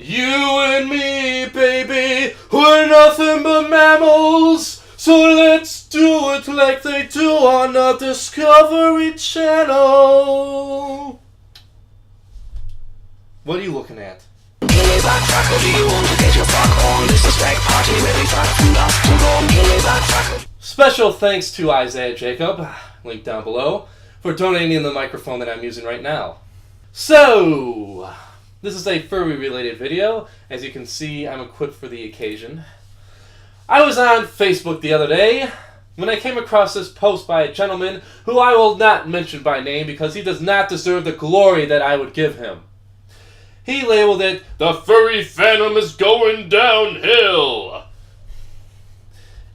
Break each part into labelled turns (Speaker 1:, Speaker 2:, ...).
Speaker 1: You and me, baby, we're nothing but mammals. So let's do it like they do on the Discovery Channel. What are you looking at? Special thanks to Isaiah Jacob, link down below, for donating the microphone that I'm using right now. So, this is a furry related video. As you can see, I'm equipped for the occasion. I was on Facebook the other day when I came across this post by a gentleman who I will not mention by name because he does not deserve the glory that I would give him. He labeled it, "The furry fandom is going downhill."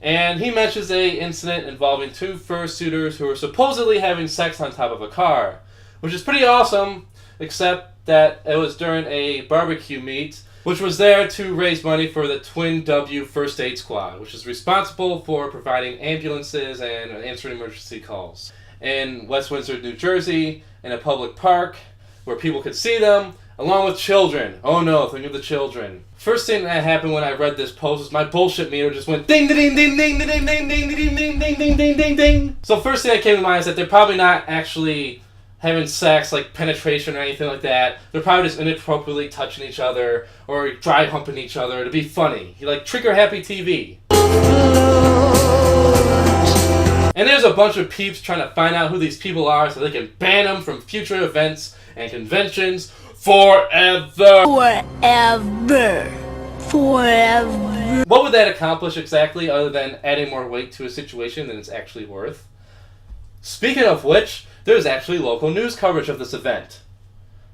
Speaker 1: And he mentions a incident involving two fursuiters who were supposedly having sex on top of a car, which is pretty awesome, except that it was during a barbecue meet, which was there to raise money for the Twin W First Aid Squad, which is responsible for providing ambulances and answering emergency calls. In West Windsor, New Jersey, in a public park where people could see them, along with children. Oh no, think of the children. First thing that happened when I read this post is my bullshit meter just went ding ding ding ding ding ding ding ding ding ding ding ding ding ding ding. So first thing that came to mind is that they're probably not actually having sex, like penetration or anything like that. They're probably just inappropriately touching each other or dry humping each other to be funny. Like trigger happy TV. And there's a bunch of peeps trying to find out who these people are so they can ban them from future events and conventions forever. Forever. What would that accomplish exactly other than adding more weight to a situation than it's actually worth? Speaking of which, there's actually local news coverage of this event.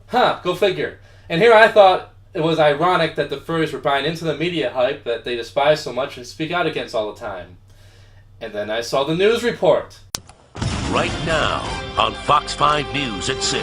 Speaker 1: Huh, go figure. And here I thought it was ironic that the furries were buying into the media hype that they despise so much and speak out against all the time. And then I saw the news report.
Speaker 2: Right now on Fox 5 News at 6.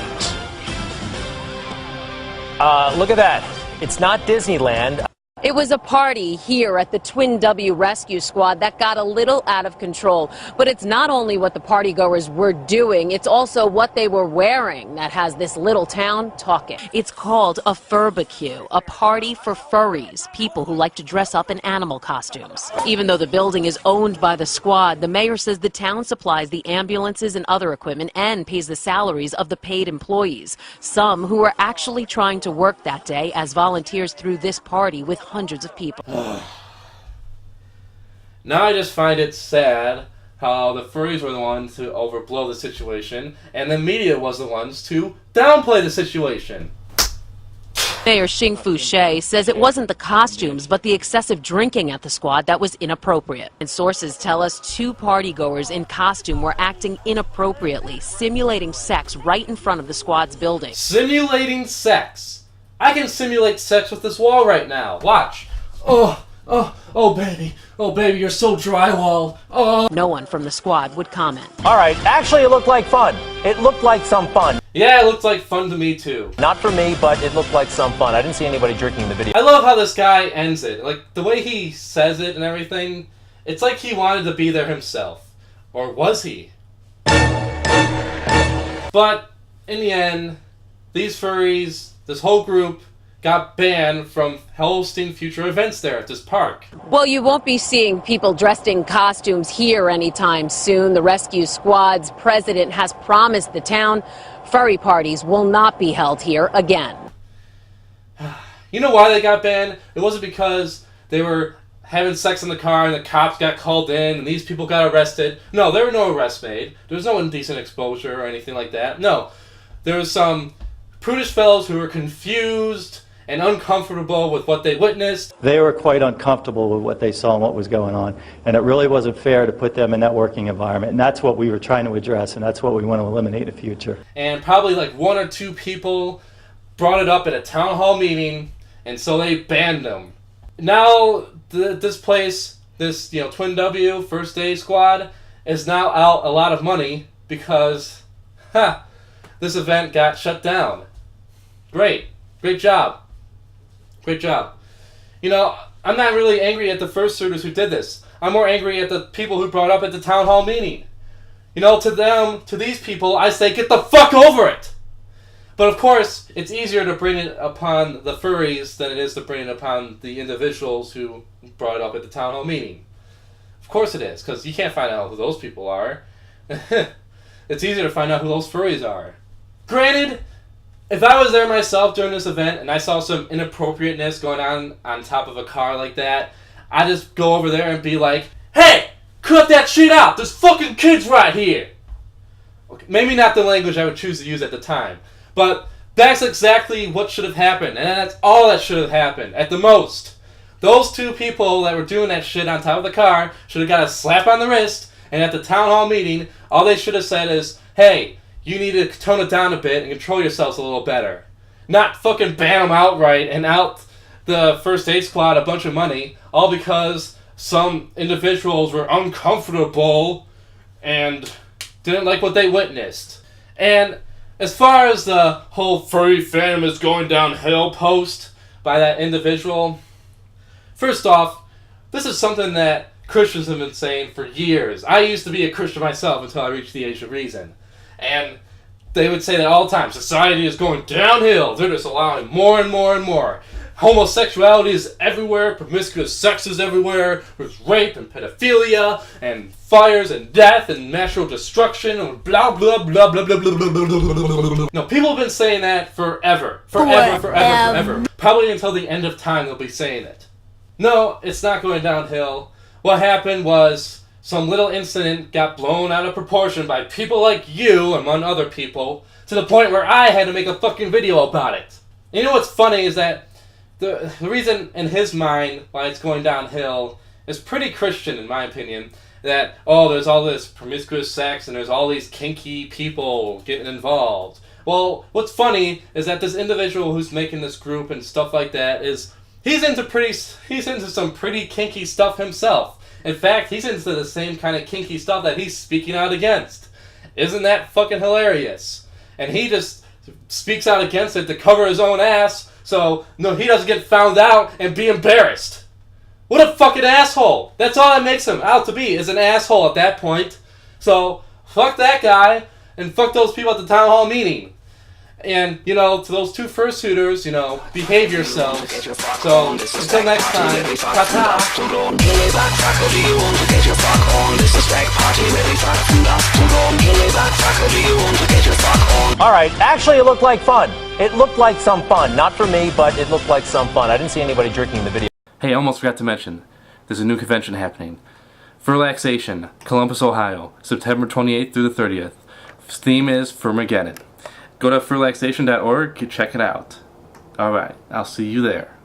Speaker 3: Look at that. It's not Disneyland.
Speaker 4: It was a party here at the Twin W Rescue Squad that got a little out of control. But it's not only what the partygoers were doing, it's also what they were wearing that has this little town talking. It's called a Furry BBQ, a party for furries, people who like to dress up in animal costumes. Even though the building is owned by the squad, the mayor says the town supplies the ambulances and other equipment and pays the salaries of the paid employees, some who are actually trying to work that day as volunteers through this party with hundreds of people.
Speaker 1: Now I just find it sad how the furries were the ones to overblow the situation and the media was the ones to downplay the situation.
Speaker 4: Mayor Xing-Fu Shea says it wasn't the costumes but the excessive drinking at the squad that was inappropriate. And sources tell us two partygoers in costume were acting inappropriately, simulating sex right in front of the squad's building.
Speaker 1: Simulating sex? I can simulate sex with this wall right now. Watch. Oh baby, you're so drywalled. Oh.
Speaker 4: No one from the squad would comment.
Speaker 3: All right, actually it looked like fun. It looked like some fun.
Speaker 1: Yeah, it looked like fun to me too.
Speaker 3: Not for me, but it looked like some fun. I didn't see anybody drinking in the video.
Speaker 1: I love how this guy ends it. Like, the way he says it and everything, it's like he wanted to be there himself. Or was he? But, in the end, these furries, this whole group, got banned from hosting future events there at this park.
Speaker 4: Well, you won't be seeing people dressed in costumes here anytime soon. The rescue squad's president has promised the town furry parties will not be held here again.
Speaker 1: You know why they got banned? It wasn't because they were having sex in the car and the cops got called in and these people got arrested. No, there were no arrests made. There was no indecent exposure or anything like that. No, there was some prudish fellows who were confused and uncomfortable with what they witnessed.
Speaker 5: They were quite uncomfortable with what they saw and what was going on, and it really wasn't fair to put them in that working environment, and that's what we were trying to address, and that's what we want to eliminate in the future.
Speaker 1: And probably like one or two people brought it up at a town hall meeting, and so they banned them. Now this place, this Twin W First Aid Squad, is now out a lot of money because this event got shut down. Great job. Great job. I'm not really angry at the fursuiters who did this. I'm more angry at the people who brought up at the town hall meeting. To these people, I say, get the fuck over it. But of course, it's easier to bring it upon the furries than it is to bring it upon the individuals who brought it up at the town hall meeting. Of course it is, because you can't find out who those people are. It's easier to find out who those furries are. Granted, if I was there myself during this event and I saw some inappropriateness going on top of a car like that, I'd just go over there and be like, "Hey, cut that shit out! There's fucking kids right here!" Okay, maybe not the language I would choose to use at the time, but that's exactly what should have happened, and that's all that should have happened, at the most. Those two people that were doing that shit on top of the car should have got a slap on the wrist, and at the town hall meeting, all they should have said is, "Hey, you need to tone it down a bit and control yourselves a little better." Not fucking ban them outright and out the first aid squad a bunch of money, all because some individuals were uncomfortable and didn't like what they witnessed. And as far as the whole furry fandom is going downhill post by that individual, first off, this is something that Christians have been saying for years. I used to be a Christian myself until I reached the age of reason. And they would say that all the time. Society is going downhill. They're just allowing more and more and more. Homosexuality is everywhere. Promiscuous sex is everywhere. There's rape and pedophilia and fires and death and natural destruction and blah blah blah blah blah blah blah blah blah blah. No, people have been saying that forever. Forever. Probably until the end of time they'll be saying it. No, it's not going downhill. What happened was some little incident got blown out of proportion by people like you, among other people, to the point where I had to make a fucking video about it. And you know what's funny is that the reason in his mind why it's going downhill is pretty Christian, in my opinion. That, oh, there's all this promiscuous sex and there's all these kinky people getting involved. Well, what's funny is that this individual who's making this group and stuff like that he's into some pretty kinky stuff himself. In fact, he's into the same kind of kinky stuff that he's speaking out against. Isn't that fucking hilarious? And he just speaks out against it to cover his own ass, so no, he doesn't get found out and be embarrassed. What a fucking asshole! That's all that makes him out to be, is an asshole at that point. So, fuck that guy, and fuck those people at the town hall meeting. And, to those two fursuiters, behave yourselves. So, until next time, ta-ta!
Speaker 3: Alright, actually it looked like fun. It looked like some fun. Not for me, but it looked like some fun. I didn't see anybody drinking in the video.
Speaker 1: Hey, I almost forgot to mention, there's a new convention happening. Furlaxation, Columbus, Ohio, September 28th through the 30th. Theme is Furmageddon. Go to furlaxation.org, check it out. Alright, I'll see you there.